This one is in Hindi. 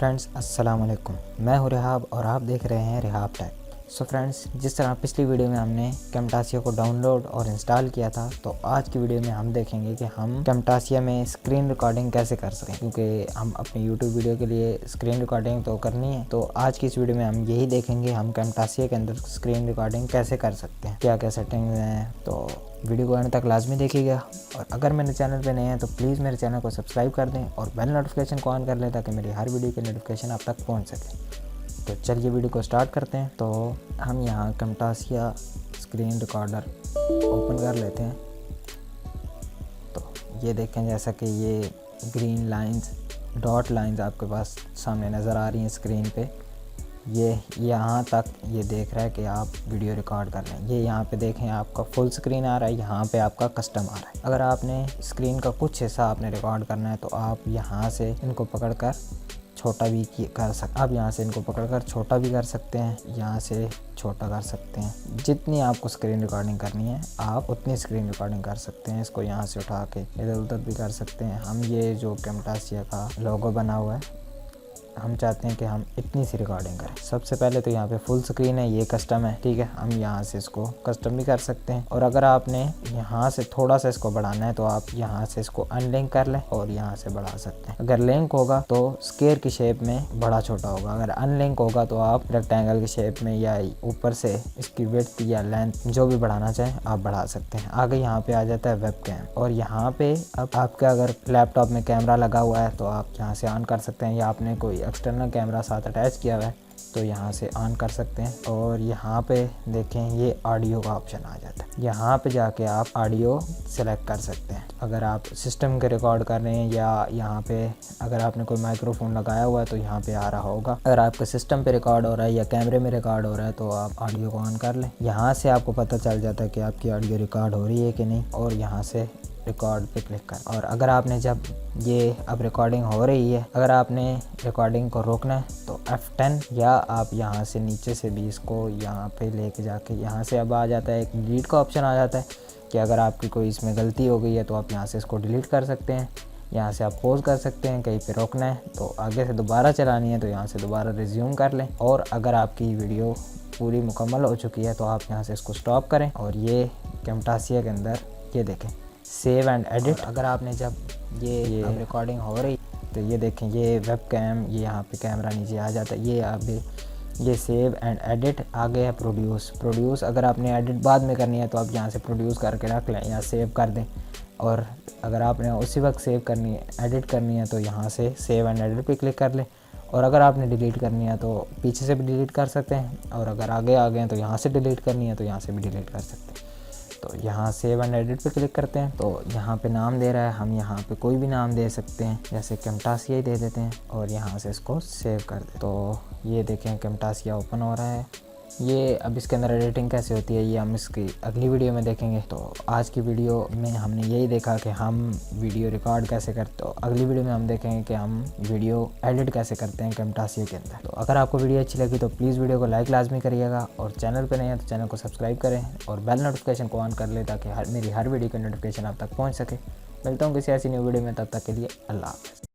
फ्रेंड्स अस्सलाम वालेकुम, मैं हूं रिहाब और आप देख रहे हैं रिहाब टेक। सो फ्रेंड्स, जिस तरह पिछली वीडियो में हमने कैमटासिया को डाउनलोड और इंस्टॉल किया था, तो आज की वीडियो में हम देखेंगे कि हम कैमटासिया में स्क्रीन रिकॉर्डिंग कैसे कर सकें, क्योंकि हम अपनी यूट्यूब वीडियो के लिए स्क्रीन रिकॉर्डिंग तो करनी है। तो आज की इस वीडियो में हम यही देखेंगे हम कैमटासिया के अंदर स्क्रीन रिकॉर्डिंग कैसे कर सकते हैं, क्या क्या सेटिंग्स हैं। तो वीडियो को अंत तक लाजमी देखिएगा और अगर मेरे चैनल पे नए हैं तो प्लीज़ मेरे चैनल को सब्सक्राइब कर दें और बेल नोटिफिकेशन को ऑन कर लें ताकि मेरी हर वीडियो की नोटिफिकेशन आप तक पहुंच सके। तो चलिए वीडियो को स्टार्ट करते हैं। तो हम यहाँ कैमटासिया स्क्रीन रिकॉर्डर ओपन कर लेते हैं। तो ये देखें, जैसा कि ये ग्रीन लाइंस, डॉट लाइंस आपके पास सामने नज़र आ रही हैं स्क्रीन पे। ये यहाँ तक ये देख रहा है कि आप वीडियो रिकॉर्ड कर रहे हैं। ये यहाँ पे देखें आपका फुल स्क्रीन आ रहा है, यहाँ पे आपका कस्टम आ रहा है। अगर आपने स्क्रीन का कुछ हिस्सा आपने रिकॉर्ड करना है तो आप यहाँ से इनको पकड़कर छोटा भी कर सकते हैं। आप यहाँ से इनको पकड़कर छोटा भी कर सकते हैं, यहाँ से छोटा कर सकते हैं। जितनी आपको स्क्रीन रिकॉर्डिंग करनी है आप उतनी स्क्रीन रिकॉर्डिंग कर सकते हैं। इसको यहाँ से उठा के इधर उधर भी कर सकते हैं। हम ये जो कैमटासिया का लोगो बना हुआ है, हम चाहते हैं कि हम इतनी सी रिकॉर्डिंग करें। सबसे पहले तो यहाँ पे फुल स्क्रीन है, ये कस्टम है, ठीक है। हम यहाँ से इसको कस्टम भी कर सकते हैं और अगर आपने यहाँ से थोड़ा सा इसको बढ़ाना है तो आप यहाँ से इसको अनलिंक कर लें और यहाँ से बढ़ा सकते हैं। अगर लिंक होगा तो स्क्वायर की शेप में बड़ा छोटा होगा, अगर अनलिंक होगा तो आप रेक्टेंगल की शेप में या ऊपर से इसकी विड्थ या लेंथ जो भी बढ़ाना चाहें आप बढ़ा सकते हैं। आगे यहाँ पे आ जाता है वेब कैम और यहाँ पे अब आपका अगर लैपटॉप में कैमरा लगा हुआ है तो आप यहाँ से ऑन कर सकते हैं, या आपने कोई एक्सटर्नल कैमरा साथ अटैच किया हुआ है तो यहाँ से ऑन कर सकते हैं। और यहाँ पे देखें ये ऑडियो का ऑप्शन आ जाता है, यहाँ पे जाके आप ऑडियो सेलेक्ट कर सकते हैं। अगर आप सिस्टम के रिकॉर्ड कर रहे हैं या यहाँ पे अगर आपने कोई माइक्रोफोन लगाया हुआ है तो यहाँ पे आ रहा होगा। अगर आपका सिस्टम पे रिकॉर्ड हो रहा है या कैमरे में रिकॉर्ड हो रहा है तो आप ऑडियो को ऑन कर लें। यहाँ से आपको पता चल जाता है कि आपकी ऑडियो रिकॉर्ड हो रही है कि नहीं, और यहाँ से रिकॉर्ड पे क्लिक कर। और अगर आपने जब ये अब रिकॉर्डिंग हो रही है, अगर आपने रिकॉर्डिंग को रोकना है तो F10 या आप यहाँ से नीचे से भी इसको यहाँ पे लेके जाके यहाँ से अब आ जाता है एक डिलीट का ऑप्शन आ जाता है कि अगर आपकी कोई इसमें गलती हो गई है तो आप यहाँ से इसको डिलीट कर सकते हैं। यहाँ से आप पॉज कर सकते हैं, कहीं पे रोकना है तो आगे से दोबारा चलानी है तो यहाँ से दोबारा रिज्यूम कर लें। और अगर आपकी वीडियो पूरी मुकम्मल हो चुकी है तो आप यहाँ से इसको स्टॉप करें। और ये कैमटासिया के अंदर ये देखें सेव एंड एडिट। अगर आपने जब ये अब रिकॉर्डिंग हो रही तो ये देखें ये वेब कैम, ये यहाँ पे कैमरा नीचे आ जाता है। ये अभी ये सेव एंड एडिट आगे है प्रोड्यूस। अगर आपने एडिट बाद में करनी है तो आप यहाँ से प्रोड्यूस करके रख लें या सेव कर दें। और अगर आपने उसी वक्त सेव करनी है, एडिट करनी है तो यहाँ से सेव एंड एडिट पे क्लिक कर लें। और अगर आपने डिलीट करनी है तो पीछे से भी डिलीट कर सकते हैं, और अगर आगे आ गए हैं तो यहाँ से डिलीट करनी है तो यहाँ से भी डिलीट कर सकते हैं। तो यहाँ सेव एंड एडिट पे क्लिक करते हैं तो यहाँ पे नाम दे रहा है, हम यहाँ पे कोई भी नाम दे सकते हैं, जैसे कैमटासिया ही दे देते हैं और यहाँ से इसको सेव कर दें। तो ये देखें कैमटासिया ओपन हो रहा है। ये अब इसके अंदर एडिटिंग कैसे होती है ये हम इसकी अगली वीडियो में देखेंगे। तो आज की वीडियो में हमने यही देखा कि हम वीडियो रिकॉर्ड कैसे करते, तो अगली वीडियो में हम देखेंगे कि हम वीडियो एडिट कैसे करते हैं कैमटासिया के अंदर। तो अगर आपको वीडियो अच्छी लगी तो प्लीज़ वीडियो को लाइक लाजमी करिएगा और चैनल पर नहीं है तो चैनल को सब्सक्राइब करें और बेल नोटिफिकेशन को ऑन कर लें ताकि मेरी हर वीडियो की नोटिफिकेशन आप तक पहुँच सके। मिलता हूँ किसी ऐसी न्यू वीडियो में, तब तक के लिए अल्लाह हाफ़िज़।